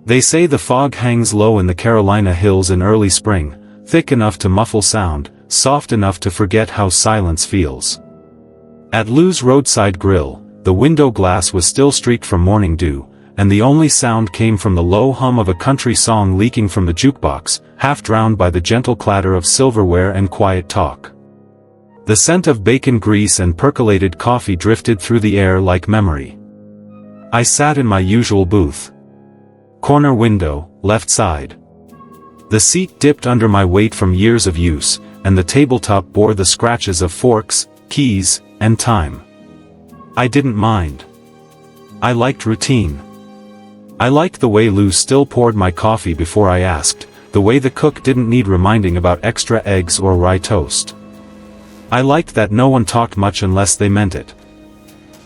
They say the fog hangs low in the Carolina hills in early spring, thick enough to muffle sound, soft enough to forget how silence feels. At Lou's roadside grill, the window glass was still streaked from morning dew, and the only sound came from the low hum of a country song leaking from the jukebox, half drowned by the gentle clatter of silverware and quiet talk. The scent of bacon grease and percolated coffee drifted through the air like memory. I sat in my usual booth. Corner window, left side. The seat dipped under my weight from years of use, and the tabletop bore the scratches of forks, keys, and time. I didn't mind. I liked routine. I liked the way Lou still poured my coffee before I asked, the way the cook didn't need reminding about extra eggs or rye toast. I liked that no one talked much unless they meant it.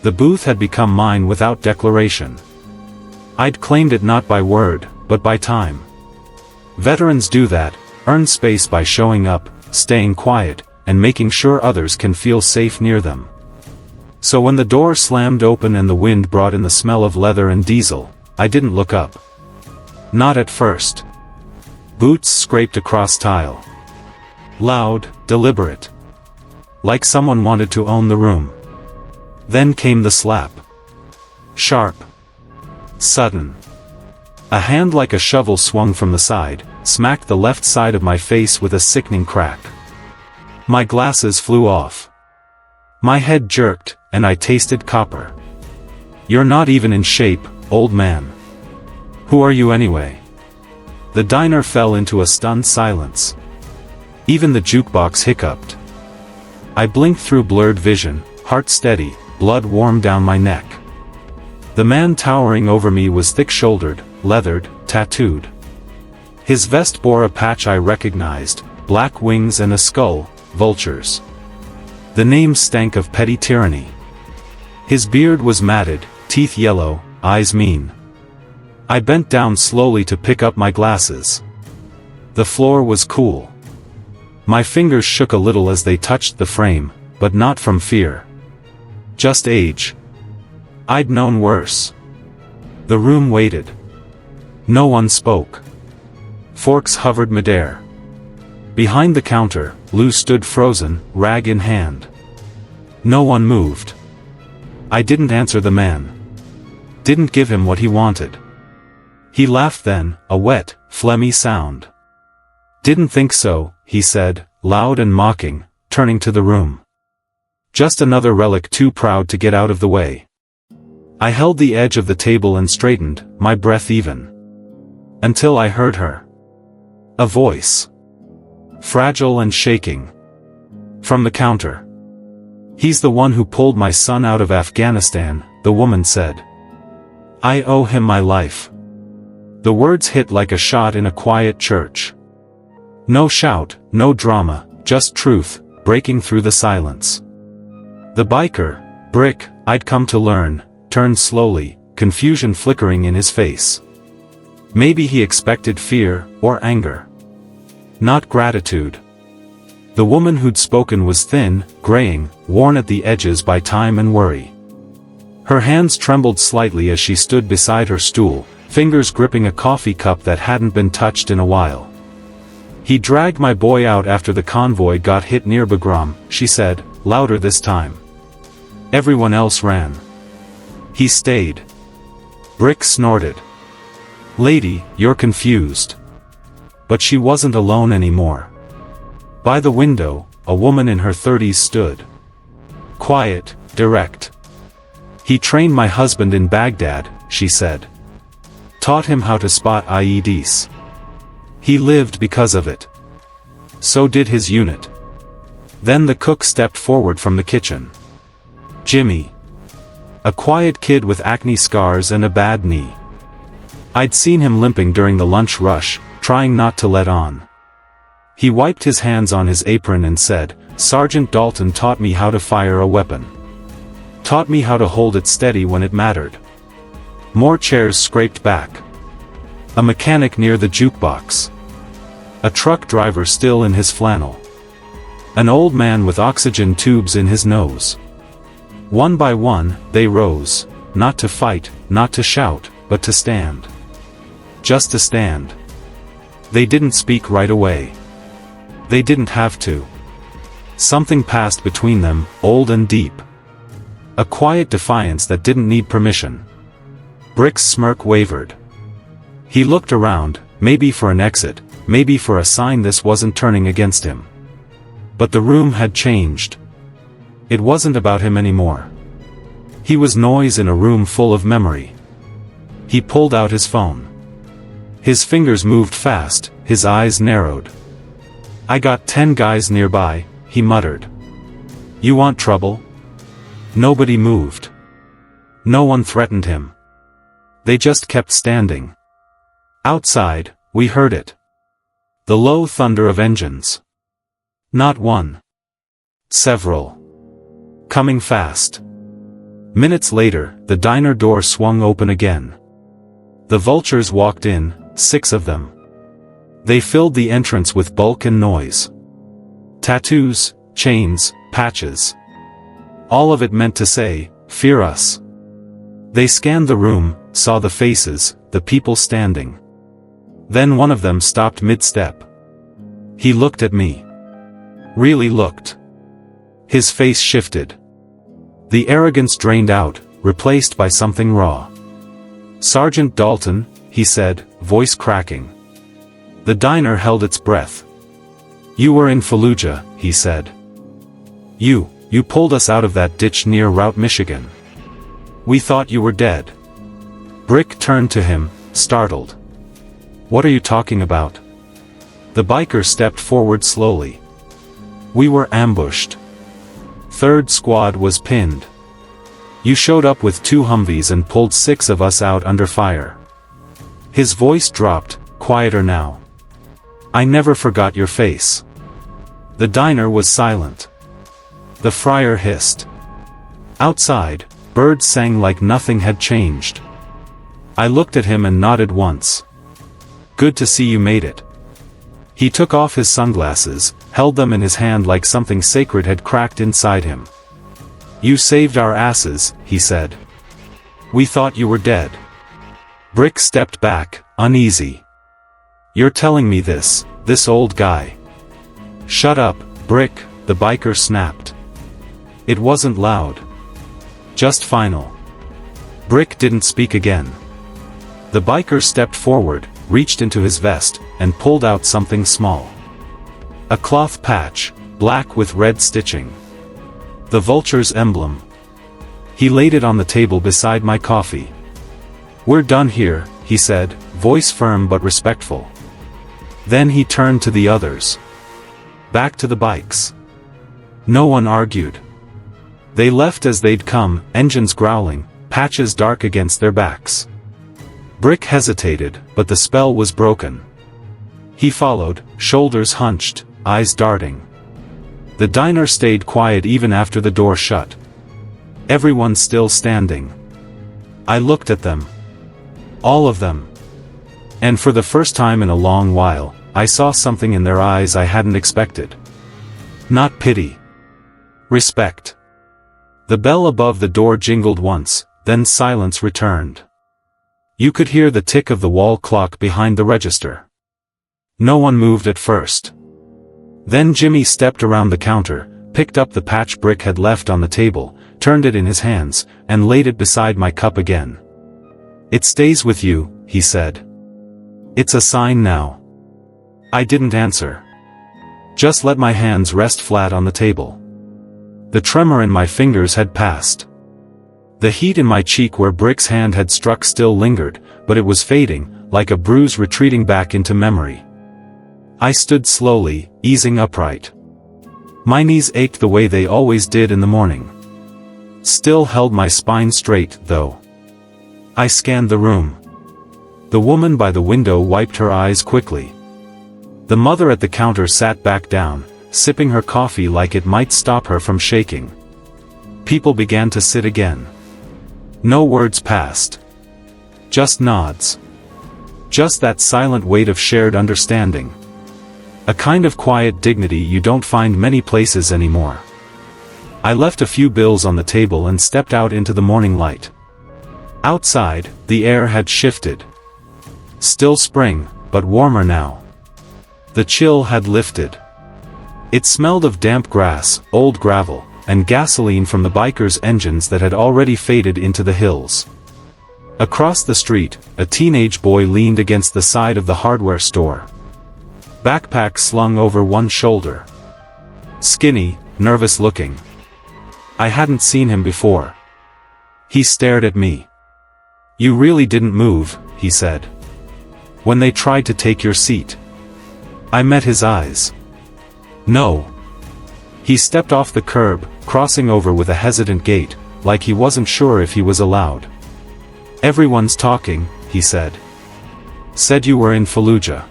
The booth had become mine without declaration. I'd claimed it not by word, but by time. Veterans do that, earn space by showing up, staying quiet, and making sure others can feel safe near them. So when the door slammed open and the wind brought in the smell of leather and diesel, I didn't look up. Not at first. Boots scraped across tile. Loud, deliberate. Like someone wanted to own the room. Then came the slap. Sharp. Sudden. A hand like a shovel swung from the side, smacked the left side of my face with a sickening crack. My glasses flew off. My head jerked, and I tasted copper. You're not even in shape, old man. Who are you anyway? The diner fell into a stunned silence. Even the jukebox hiccuped. I blinked through blurred vision, heart steady, blood warm down my neck. The man towering over me was thick-shouldered, leathered, tattooed. His vest bore a patch I recognized, black wings and a skull, vultures. The name stank of petty tyranny. His beard was matted, teeth yellow, eyes mean. I bent down slowly to pick up my glasses. The floor was cool. My fingers shook a little as they touched the frame, but not from fear. Just age. I'd known worse. The room waited. No one spoke. Forks hovered midair. Behind the counter, Lou stood frozen, rag in hand. No one moved. I didn't answer the man. Didn't give him what he wanted. He laughed then, a wet, phlegmy sound. Didn't think so, he said, loud and mocking, turning to the room. Just another relic too proud to get out of the way. I held the edge of the table and straightened, my breath even. Until I heard her. A voice. Fragile and shaking. From the counter. He's the one who pulled my son out of Afghanistan, the woman said. I owe him my life. The words hit like a shot in a quiet church. No shout, no drama, just truth, breaking through the silence. The biker, Brick, I'd come to learn, turned slowly, confusion flickering in his face. Maybe he expected fear, or anger. Not gratitude. The woman who'd spoken was thin, graying, worn at the edges by time and worry. Her hands trembled slightly as she stood beside her stool, fingers gripping a coffee cup that hadn't been touched in a while. He dragged my boy out after the convoy got hit near Bagram, she said, louder this time. Everyone else ran. He stayed. Brick snorted. Lady, you're confused. But she wasn't alone anymore. By the window, a woman in her 30s stood. Quiet, direct. He trained my husband in Baghdad, she said. Taught him how to spot IEDs. He lived because of it. So did his unit. Then the cook stepped forward from the kitchen. Jimmy. A quiet kid with acne scars and a bad knee. I'd seen him limping during the lunch rush, trying not to let on. He wiped his hands on his apron and said, Sergeant Dalton taught me how to fire a weapon. Taught me how to hold it steady when it mattered. More chairs scraped back. A mechanic near the jukebox. A truck driver still in his flannel. An old man with oxygen tubes in his nose. One by one, they rose, not to fight, not to shout, but to stand. just to stand. They didn't speak right away. They didn't have to. Something passed between them, old and deep. A quiet defiance that didn't need permission. Brick's smirk wavered. He looked around, maybe for an exit, maybe for a sign this wasn't turning against him. But the room had changed. It wasn't about him anymore. He was noise in a room full of memory. He pulled out his phone. His fingers moved fast, his eyes narrowed. "I got 10 guys nearby," he muttered. "You want trouble?" Nobody moved. No one threatened him. They just kept standing. Outside, we heard it. The low thunder of engines. Not one. Several. Coming fast. Minutes later, the diner door swung open again. The vultures walked in, 6 of them. They filled the entrance with bulk and noise. Tattoos, chains, patches. All of it meant to say, "Fear us." They scanned the room, saw the faces, the people standing. Then one of them stopped mid-step. He looked at me. Really looked. His face shifted. The arrogance drained out, replaced by something raw. "Sergeant Dalton," he said, voice cracking. The diner held its breath. "You were in Fallujah," he said. You pulled us out of that ditch near Route Michigan. We thought you were dead." Brick turned to him, startled. "What are you talking about?" The biker stepped forward slowly. "We were ambushed. 3rd Squad was pinned. You showed up with 2 Humvees and pulled 6 of us out under fire." His voice dropped, quieter now. "I never forgot your face." The diner was silent. The fryer hissed. Outside, birds sang like nothing had changed. I looked at him and nodded once. "Good to see you made it." He took off his sunglasses, held them in his hand like something sacred had cracked inside him. "You saved our asses," he said. "We thought you were dead." Brick stepped back, uneasy. "You're telling me this old guy." "Shut up, Brick," the biker snapped. It wasn't loud. Just final. Brick didn't speak again. The biker stepped forward, reached into his vest, and pulled out something small. A cloth patch, black with red stitching. The vulture's emblem. He laid it on the table beside my coffee. "We're done here," he said, voice firm but respectful. Then he turned to the others. "Back to the bikes." No one argued. They left as they'd come, engines growling, patches dark against their backs. Brick hesitated, but the spell was broken. He followed, shoulders hunched, eyes darting. The diner stayed quiet even after the door shut. Everyone still standing. I looked at them. All of them. And for the first time in a long while, I saw something in their eyes I hadn't expected. Not pity. Respect. The bell above the door jingled once, then silence returned. You could hear the tick of the wall clock behind the register. No one moved at first. Then Jimmy stepped around the counter, picked up the patch Brick had left on the table, turned it in his hands, and laid it beside my cup again. "It stays with you," he said. "It's a sign now." I didn't answer. Just let my hands rest flat on the table. The tremor in my fingers had passed. The heat in my cheek where Brick's hand had struck still lingered, but it was fading, like a bruise retreating back into memory. I stood slowly, easing upright. My knees ached the way they always did in the morning. Still held my spine straight, though. I scanned the room. The woman by the window wiped her eyes quickly. The mother at the counter sat back down, sipping her coffee like it might stop her from shaking. People began to sit again. No words passed. Just nods. Just that silent weight of shared understanding. A kind of quiet dignity you don't find many places anymore. I left a few bills on the table and stepped out into the morning light. Outside, the air had shifted. Still spring, but warmer now. The chill had lifted. It smelled of damp grass, old gravel, and gasoline from the bikers' engines that had already faded into the hills. Across the street, a teenage boy leaned against the side of the hardware store. Backpack slung over one shoulder. Skinny, nervous looking. I hadn't seen him before. He stared at me. "You really didn't move," he said. "When they tried to take your seat." I met his eyes. "No." He stepped off the curb, crossing over with a hesitant gait, like he wasn't sure if he was allowed. "Everyone's talking," he said. "Said you were in Fallujah.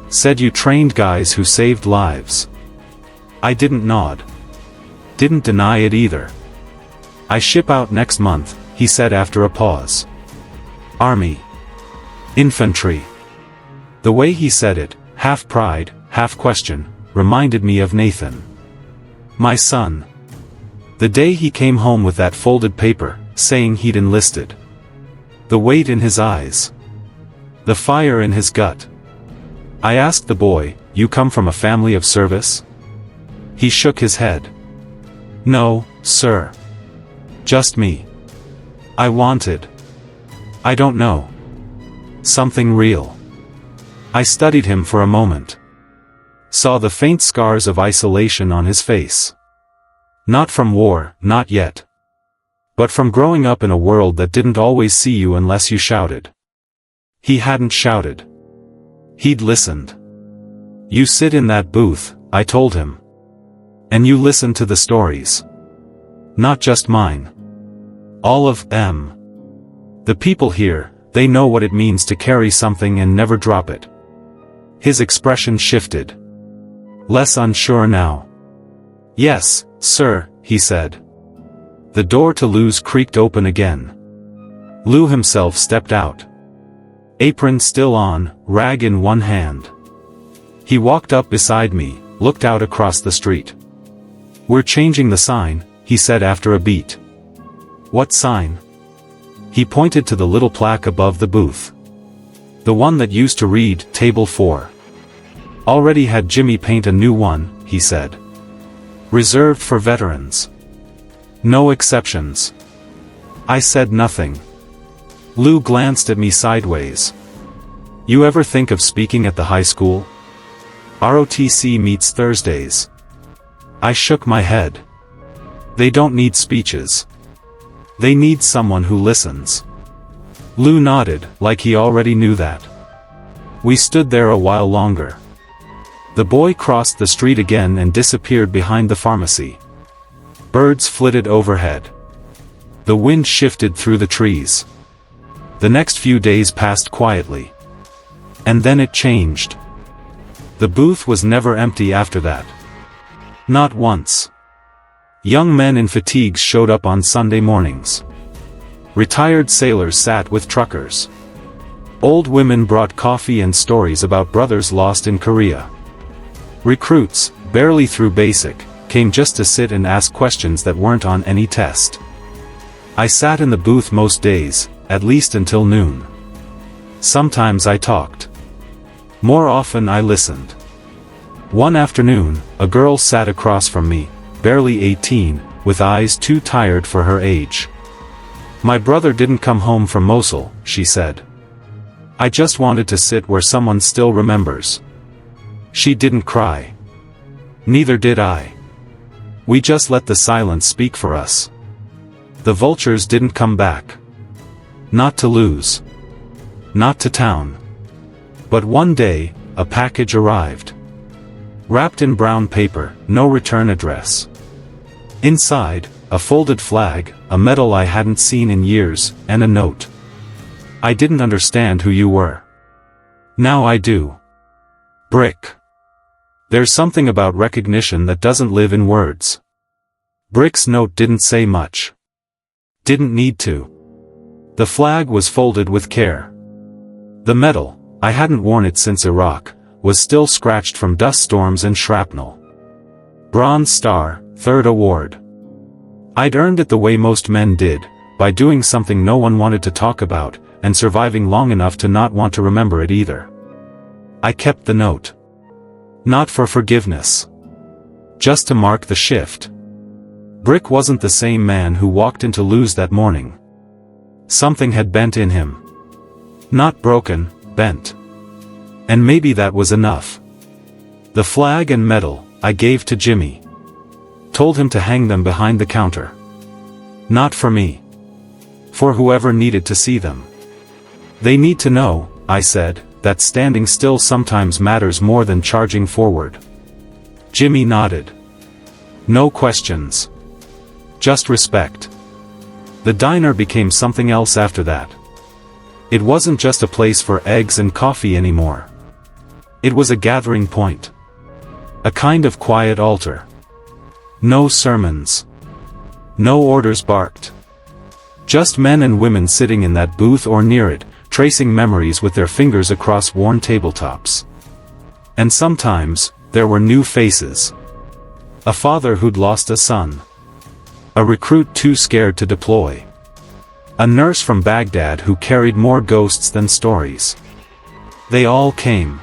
Said you trained guys who saved lives." I didn't nod. Didn't deny it either. "I ship out next month," he said after a pause. "Army. Infantry." The way he said it, half pride, half question, reminded me of Nathan. My son. The day he came home with that folded paper, saying he'd enlisted. The weight in his eyes. The fire in his gut. I asked the boy, "You come from a family of service?" He shook his head. "No, sir. Just me. I wanted. I don't know. Something real." I studied him for a moment. Saw the faint scars of isolation on his face. Not from war, not yet. But from growing up in a world that didn't always see you unless you shouted. He hadn't shouted. He'd listened. "You sit in that booth," I told him. "And you listen to the stories. Not just mine. All of them. The people here, they know what it means to carry something and never drop it." His expression shifted. Less unsure now. "Yes, sir," he said. The door to Lou's creaked open again. Lou himself stepped out. Apron still on, rag in one hand. He walked up beside me, looked out across the street. "We're changing the sign," he said after a beat. "What sign?" He pointed to the little plaque above the booth. "The one that used to read, Table 4. Already had Jimmy paint a new one," he said. "Reserved for veterans. No exceptions." I said nothing. Lou glanced at me sideways. "You ever think of speaking at the high school? ROTC meets Thursdays." I shook my head. "They don't need speeches. They need someone who listens." Lou nodded, like he already knew that. We stood there a while longer. The boy crossed the street again and disappeared behind the pharmacy. Birds flitted overhead. The wind shifted through the trees. The next few days passed quietly. And then it changed. The booth was never empty after that. Not once. Young men in fatigues showed up on Sunday mornings. Retired sailors sat with truckers. Old women brought coffee and stories about brothers lost in Korea. Recruits, barely through basic, came just to sit and ask questions that weren't on any test. I sat in the booth most days, at least until noon. Sometimes I talked. More often I listened. One afternoon, a girl sat across from me, barely 18, with eyes too tired for her age. "My brother didn't come home from Mosul," she said. "I just wanted to sit where someone still remembers." She didn't cry. Neither did I. We just let the silence speak for us. The vultures didn't come back. Not to lose. Not to town. But one day, a package arrived. Wrapped in brown paper, no return address. Inside, a folded flag, a medal I hadn't seen in years, and a note. "I didn't understand who you were. Now I do. Brick. There's something about recognition that doesn't live in words." Brick's note didn't say much. Didn't need to. The flag was folded with care. The medal, I hadn't worn it since Iraq, was still scratched from dust storms and shrapnel. Bronze Star, 3rd award. I'd earned it the way most men did, by doing something no one wanted to talk about, and surviving long enough to not want to remember it either. I kept the note. Not for forgiveness. Just to mark the shift. Brick wasn't the same man who walked into Lou's that morning. Something had bent in him. Not broken, bent. And maybe that was enough. The flag and medal, I gave to Jimmy. Told him to hang them behind the counter. Not for me. For whoever needed to see them. They need to know, I said, that standing still sometimes matters more than charging forward. Jimmy nodded. No questions. Just respect. The diner became something else after that. It wasn't just a place for eggs and coffee anymore. It was a gathering point. A kind of quiet altar. No sermons. No orders barked. Just men and women sitting in that booth or near it, tracing memories with their fingers across worn tabletops. And sometimes, there were new faces. A father who'd lost a son. A recruit too scared to deploy. A nurse from Baghdad who carried more ghosts than stories. They all came.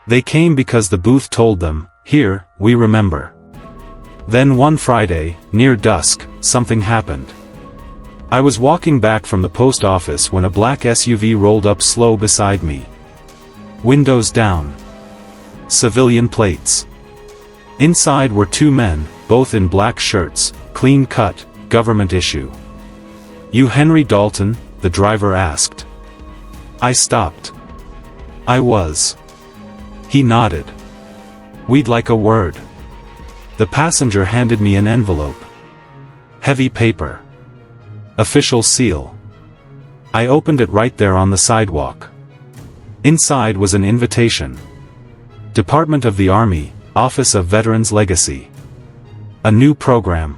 They came because the booth told them, "Here, we remember." Then one Friday, near dusk, something happened. I was walking back from the post office when a black SUV rolled up slow beside me. Windows down. Civilian plates. Inside were two men, both in black shirts, clean cut, government issue. "You Henry Dalton?" the driver asked. I stopped. I was. He nodded. "We'd like a word." The passenger handed me an envelope. Heavy paper. Official seal. I opened it right there on the sidewalk. Inside was an invitation. Department of the Army, Office of Veterans Legacy. A new program.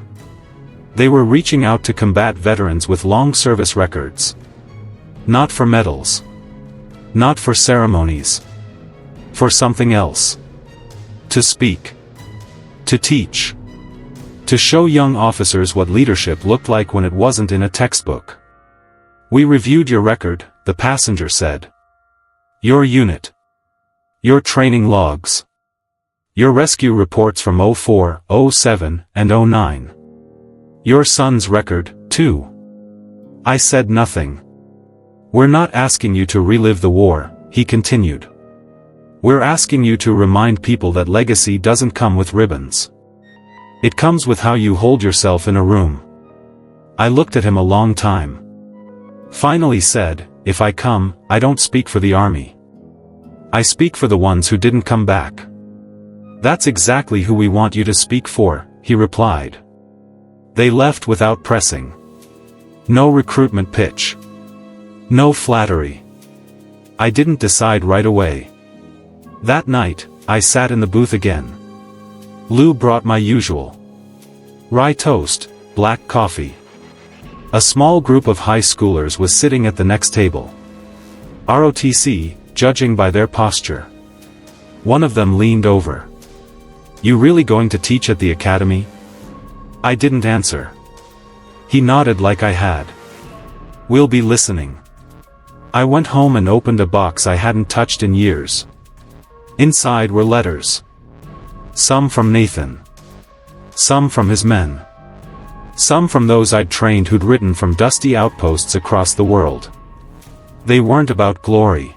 They were reaching out to combat veterans with long service records. Not for medals. Not for ceremonies. For something else. To speak. To teach. To show young officers what leadership looked like when it wasn't in a textbook. "We reviewed your record," the passenger said. "Your unit. Your training logs. Your rescue reports from 04, 07, and 09. Your son's record, too." I said nothing. "We're not asking you to relive the war," he continued. "We're asking you to remind people that legacy doesn't come with ribbons. It comes with how you hold yourself in a room." I looked at him a long time. Finally said, "If I come, I don't speak for the Army. I speak for the ones who didn't come back." "That's exactly who we want you to speak for," he replied. They left without pressing. No recruitment pitch. No flattery. I didn't decide right away. That night, I sat in the booth again. Lou brought my usual. Rye toast, black coffee. A small group of high schoolers was sitting at the next table. ROTC, judging by their posture. One of them leaned over. "You really going to teach at the academy?" I didn't answer. He nodded like I had. "We'll be listening." I went home and opened a box I hadn't touched in years. Inside were letters. Some from Nathan. Some from his men. Some from those I'd trained who'd written from dusty outposts across the world. They weren't about glory.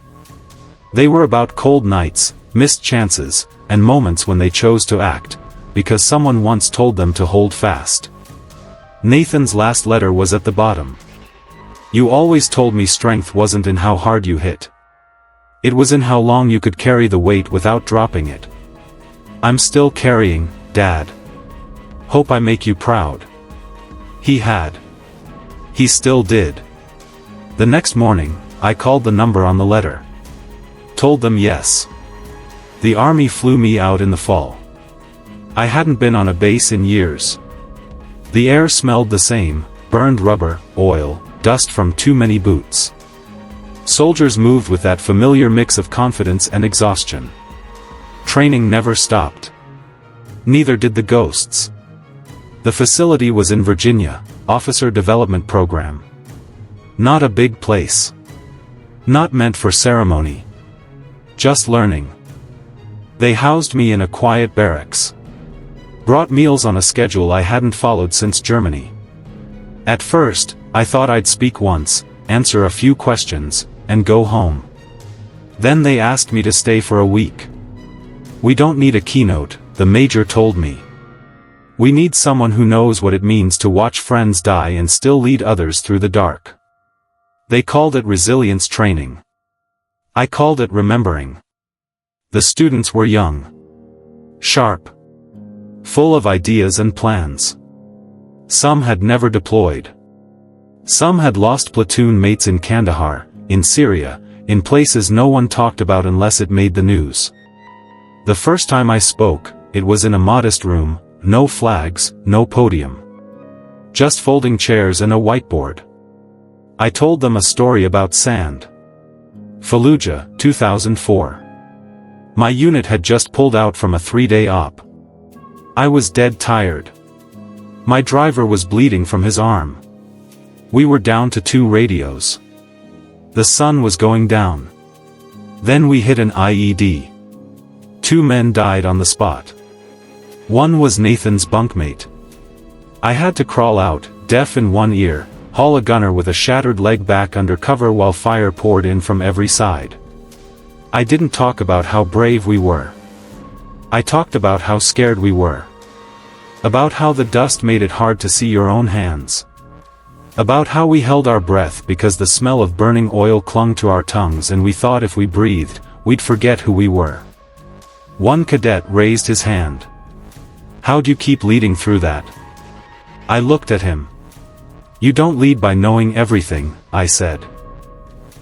They were about cold nights, missed chances, and moments when they chose to act, because someone once told them to hold fast. Nathan's last letter was at the bottom. "You always told me strength wasn't in how hard you hit. It was in how long you could carry the weight without dropping it. I'm still carrying, Dad. Hope I make you proud." He had. He still did. The next morning, I called the number on the letter. Told them yes. The Army flew me out in the fall. I hadn't been on a base in years. The air smelled the same, burned rubber, oil, dust from too many boots. Soldiers moved with that familiar mix of confidence and exhaustion. Training never stopped. Neither did the ghosts. The facility was in Virginia, Officer Development Program. Not a big place. Not meant for ceremony. Just learning. They housed me in a quiet barracks. Brought meals on a schedule I hadn't followed since Germany. At first, I thought I'd speak once, answer a few questions, and go home. Then they asked me to stay for a week. We don't need a keynote, the major told me. We need someone who knows what it means to watch friends die and still lead others through the dark. They called it resilience training. I called it remembering. The students were young. Sharp. Full of ideas and plans. Some had never deployed. Some had lost platoon mates in Kandahar, in Syria, in places no one talked about unless it made the news. The first time I spoke, it was in a modest room, no flags, no podium. Just folding chairs and a whiteboard. I told them a story about sand. Fallujah, 2004. My unit had just pulled out from a 3-day op. I was dead tired. My driver was bleeding from his arm. We were down to 2 radios. The sun was going down. Then we hit an IED. 2 men died on the spot. One was Nathan's bunkmate. I had to crawl out, deaf in one ear, haul a gunner with a shattered leg back under cover while fire poured in from every side. I didn't talk about how brave we were. I talked about how scared we were. About how the dust made it hard to see your own hands. About how we held our breath because the smell of burning oil clung to our tongues and we thought if we breathed, we'd forget who we were. One cadet raised his hand. How'd you keep leading through that? I looked at him. You don't lead by knowing everything, I said.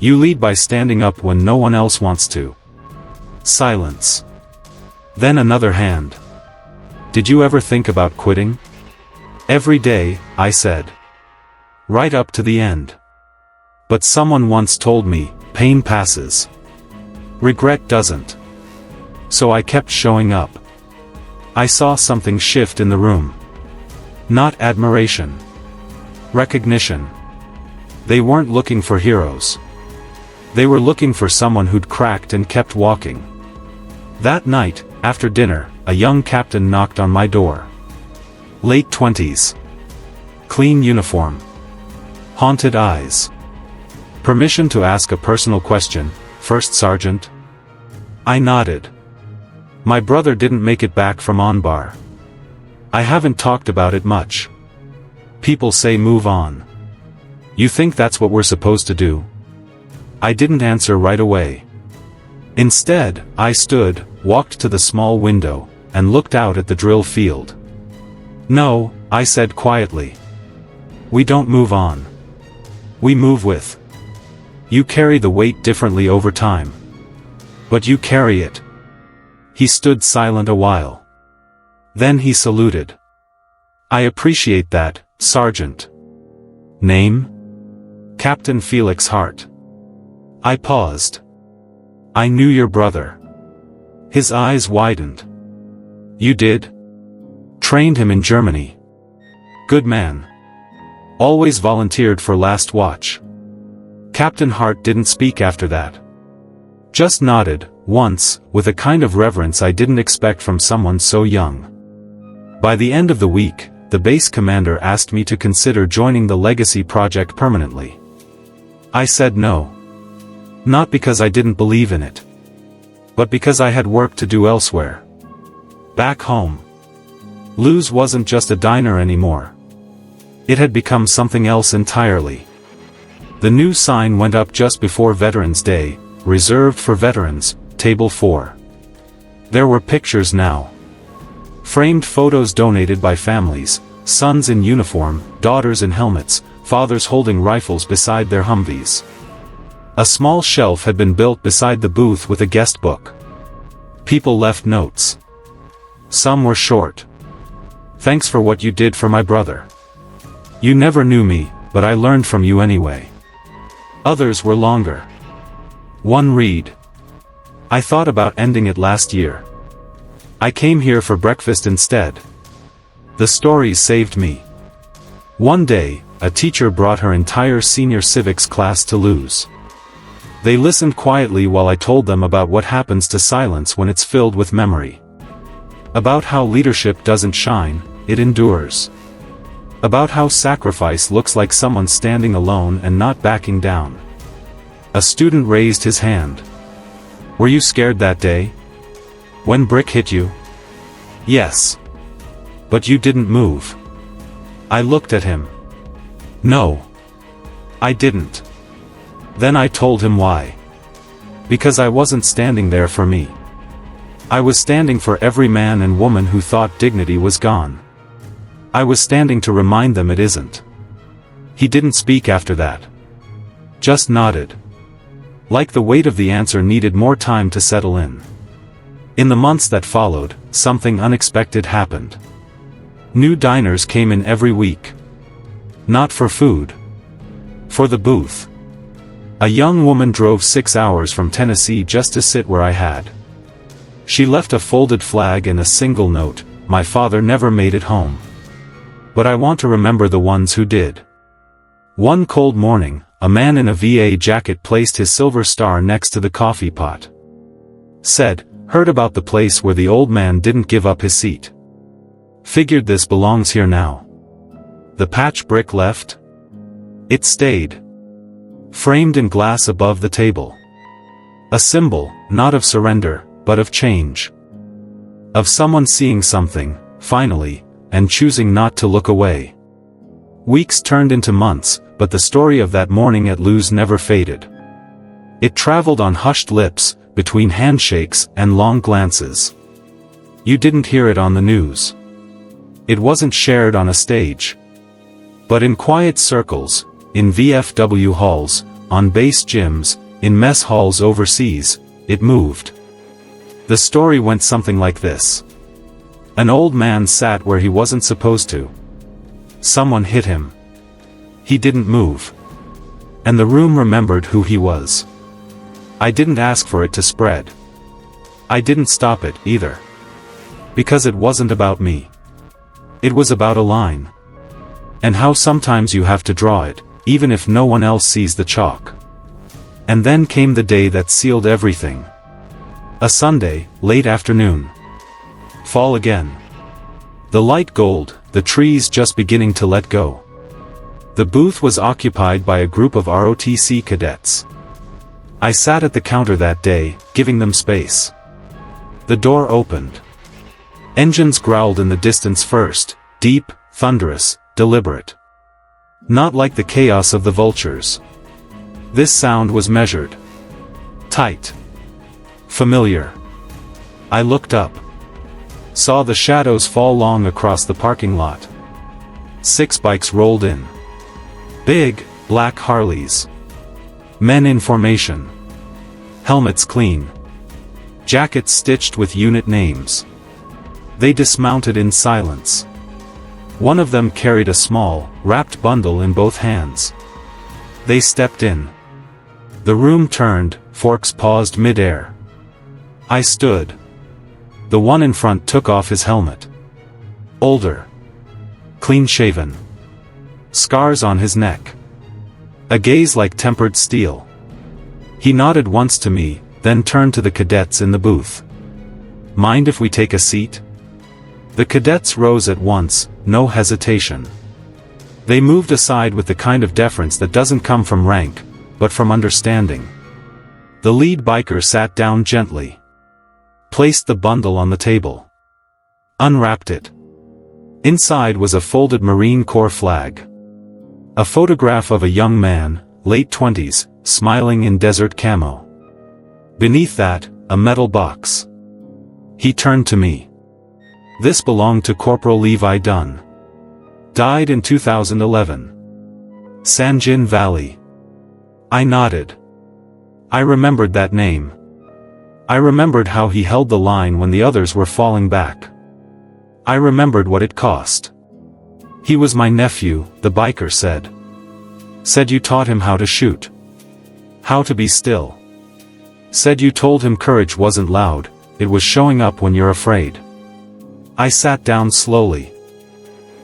You lead by standing up when no one else wants to. Silence. Then another hand. Did you ever think about quitting? Every day, I said. Right up to the end. But someone once told me, pain passes. Regret doesn't. So I kept showing up. I saw something shift in the room. Not admiration. Recognition. They weren't looking for heroes. They were looking for someone who'd cracked and kept walking. That night, after dinner, a young captain knocked on my door. Late 20s. Clean uniform. Haunted eyes. Permission to ask a personal question, First Sergeant? I nodded. My brother didn't make it back from Anbar. I haven't talked about it much. People say move on. You think that's what we're supposed to do? I didn't answer right away. Instead, I stood, walked to the small window, and looked out at the drill field. No, I said quietly. We don't move on. We move with. You carry the weight differently over time. But you carry it. He stood silent a while. Then he saluted. I appreciate that, Sergeant. Name? Captain Felix Hart. I paused. I knew your brother. His eyes widened. You did? Trained him in Germany. Good man. Always volunteered for Last Watch. Captain Hart didn't speak after that. Just nodded, once, with a kind of reverence I didn't expect from someone so young. By the end of the week, the base commander asked me to consider joining the Legacy project permanently. I said no. Not because I didn't believe in it. But because I had work to do elsewhere. Back home. Lou's wasn't just a diner anymore. It had become something else entirely. The new sign went up just before Veterans Day, reserved for veterans, Table 4. There were pictures now. Framed photos donated by families, sons in uniform, daughters in helmets, fathers holding rifles beside their Humvees. A small shelf had been built beside the booth with a guest book. People left notes. Some were short. Thanks for what you did for my brother. You never knew me, but I learned from you anyway. Others were longer. One read. I thought about ending it last year. I came here for breakfast instead. The stories saved me. One day, a teacher brought her entire senior civics class to Lou's. They listened quietly while I told them about what happens to silence when it's filled with memory. About how leadership doesn't shine, it endures. About how sacrifice looks like someone standing alone and not backing down. A student raised his hand. Were you scared that day? When brick hit you? Yes. But you didn't move. I looked at him. No. I didn't. Then I told him why. Because I wasn't standing there for me. I was standing for every man and woman who thought dignity was gone. I was standing to remind them it isn't. He didn't speak after that. Just nodded. Like the weight of the answer needed more time to settle in. In the months that followed, something unexpected happened. New diners came in every week. Not for food. For the booth. A young woman drove 6 hours from Tennessee just to sit where I had. She left a folded flag and a single note, "My father never made it home. But I want to remember the ones who did." One cold morning, a man in a VA jacket placed his silver star next to the coffee pot. Said, "Heard about the place where the old man didn't give up his seat. Figured this belongs here now." The patch brick left? It stayed. Framed in glass above the table. A symbol, not of surrender, but of change. Of someone seeing something, finally, and choosing not to look away. Weeks turned into months, but the story of that morning at Lou's never faded. It traveled on hushed lips, between handshakes and long glances. You didn't hear it on the news. It wasn't shared on a stage. But in quiet circles, in VFW halls, on base gyms, in mess halls overseas, it moved. The story went something like this. An old man sat where he wasn't supposed to. Someone hit him. He didn't move. And the room remembered who he was. I didn't ask for it to spread. I didn't stop it, either. Because it wasn't about me. It was about a line. And how sometimes you have to draw it, even if no one else sees the chalk. And then came the day that sealed everything. A Sunday, late afternoon. Fall again. The light gold, the trees just beginning to let go. The booth was occupied by a group of ROTC cadets. I sat at the counter that day, giving them space. The door opened. Engines growled in the distance first, deep, thunderous, deliberate. Not like the chaos of the vultures. This sound was measured. Tight. Familiar. I looked up. Saw the shadows fall long across the parking lot. 6 bikes rolled in. Big, black Harleys. Men in formation. Helmets clean. Jackets stitched with unit names. They dismounted in silence. One of them carried a small, wrapped bundle in both hands. They stepped in. The room turned, forks paused mid-air. I stood. The one in front took off his helmet. Older. Clean-shaven. Scars on his neck. A gaze like tempered steel. He nodded once to me, then turned to the cadets in the booth. "Mind if we take a seat?" The cadets rose at once, no hesitation. They moved aside with the kind of deference that doesn't come from rank, but from understanding. The lead biker sat down gently. Placed the bundle on the table. Unwrapped it. Inside was a folded Marine Corps flag. A photograph of a young man, late 20s, smiling in desert camo. Beneath that, a metal box. He turned to me. This belonged to Corporal Levi Dunn. Died in 2011. Sanjin Valley. I nodded. I remembered that name. I remembered how he held the line when the others were falling back. I remembered what it cost. "He was my nephew," the biker said. "Said you taught him how to shoot. How to be still. Said you told him courage wasn't loud, it was showing up when you're afraid." I sat down slowly.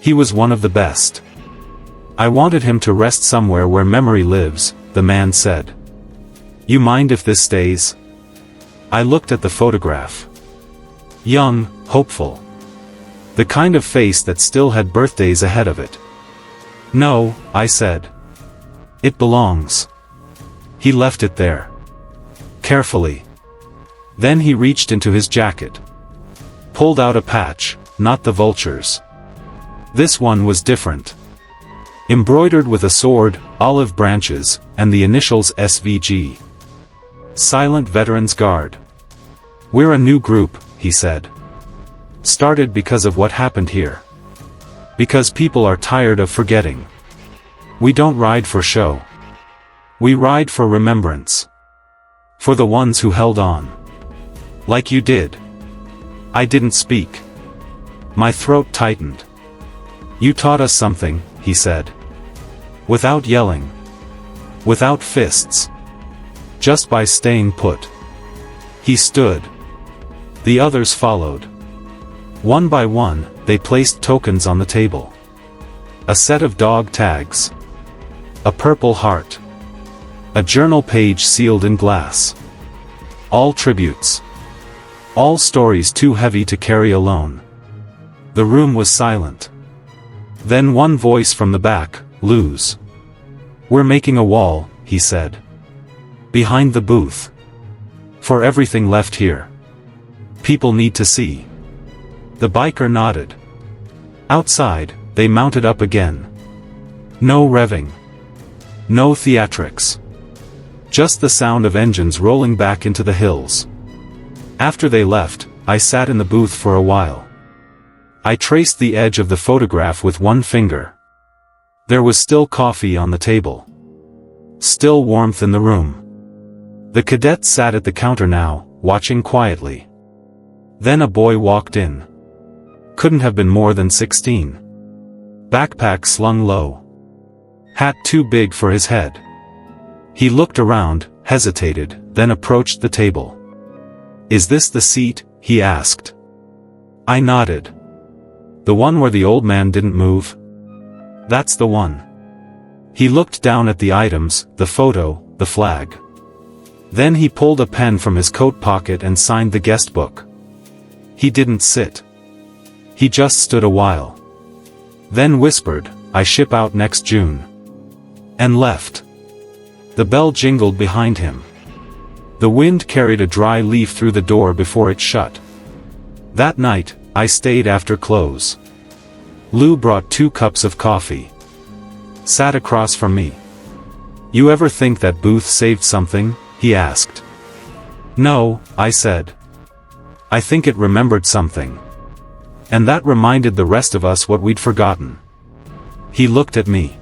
He was one of the best. "I wanted him to rest somewhere where memory lives," the man said. You mind if this stays? I looked at the photograph. Young, hopeful. The kind of face that still had birthdays ahead of it. No, I said. It belongs. He left it there. Carefully. Then he reached into his jacket. Pulled out a patch, not the vulture's. This one was different. Embroidered with a sword, olive branches, and the initials SVG. Silent Veterans Guard. We're a new group, he said. Started because of what happened here. Because people are tired of forgetting. We don't ride for show. We ride for remembrance. For the ones who held on. Like you did. I didn't speak. My throat tightened. You taught us something, he said. Without yelling. Without fists. Just by staying put. He stood. The others followed. One by one, they placed tokens on the table. A set of dog tags. A purple heart. A journal page sealed in glass. All tributes. All stories too heavy to carry alone. The room was silent. Then one voice from the back, Lou's. We're making a wall, he said. Behind the booth. For everything left here. People need to see. The biker nodded. Outside, they mounted up again. No revving. No theatrics. Just the sound of engines rolling back into the hills. After they left, I sat in the booth for a while. I traced the edge of the photograph with one finger. There was still coffee on the table. Still warmth in the room. The cadet sat at the counter now, watching quietly. Then a boy walked in. Couldn't have been more than 16. Backpack slung low. Hat too big for his head. He looked around, hesitated, then approached the table. Is this the seat? He asked. I nodded. The one where the old man didn't move? That's the one. He looked down at the items, the photo, the flag. Then he pulled a pen from his coat pocket and signed the guest book. He didn't sit. He just stood a while. Then whispered, I ship out next June. And left. The bell jingled behind him. The wind carried a dry leaf through the door before it shut. That night, I stayed after close. Lou brought 2 cups of coffee. Sat across from me. You ever think that booth saved something? He asked. No, I said. I think it remembered something. And that reminded the rest of us what we'd forgotten. He looked at me.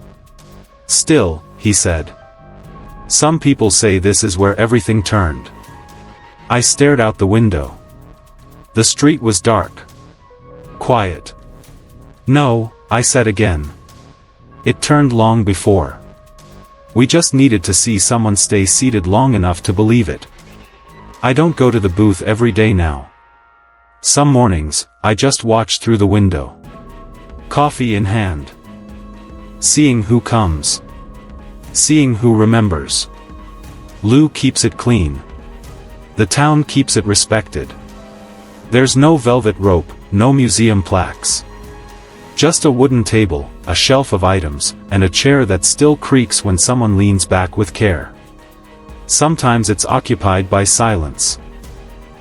Still, he said. Some people say this is where everything turned. I stared out the window. The street was dark. Quiet. No, I said again. It turned long before. We just needed to see someone stay seated long enough to believe it. I don't go to the booth every day now. Some mornings, I just watch through the window. Coffee in hand. Seeing who comes. Seeing who remembers. Lou keeps it clean. The town keeps it respected. There's no velvet rope, no museum plaques. Just a wooden table, a shelf of items, and a chair that still creaks when someone leans back with care. Sometimes it's occupied by silence.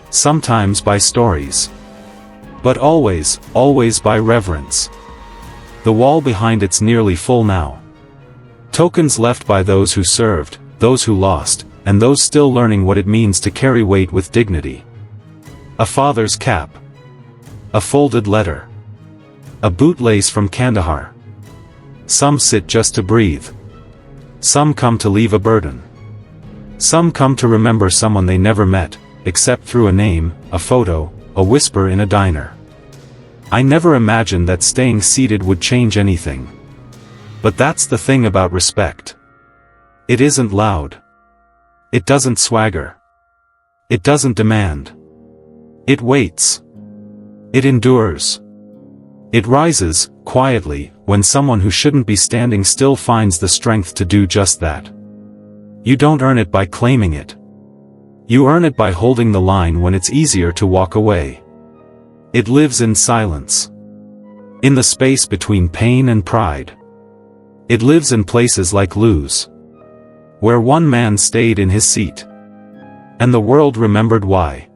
Sometimes by stories. But always, always by reverence. The wall behind it's nearly full now. Tokens left by those who served, those who lost, and those still learning what it means to carry weight with dignity. A father's cap. A folded letter. A bootlace from Kandahar. Some sit just to breathe. Some come to leave a burden. Some come to remember someone they never met, except through a name, a photo, a whisper in a diner. I never imagined that staying seated would change anything. But that's the thing about respect. It isn't loud. It doesn't swagger. It doesn't demand. It waits. It endures. It rises, quietly, when someone who shouldn't be standing still finds the strength to do just that. You don't earn it by claiming it. You earn it by holding the line when it's easier to walk away. It lives in silence. In the space between pain and pride. It lives in places like Lou's, where one man stayed in his seat. And the world remembered why.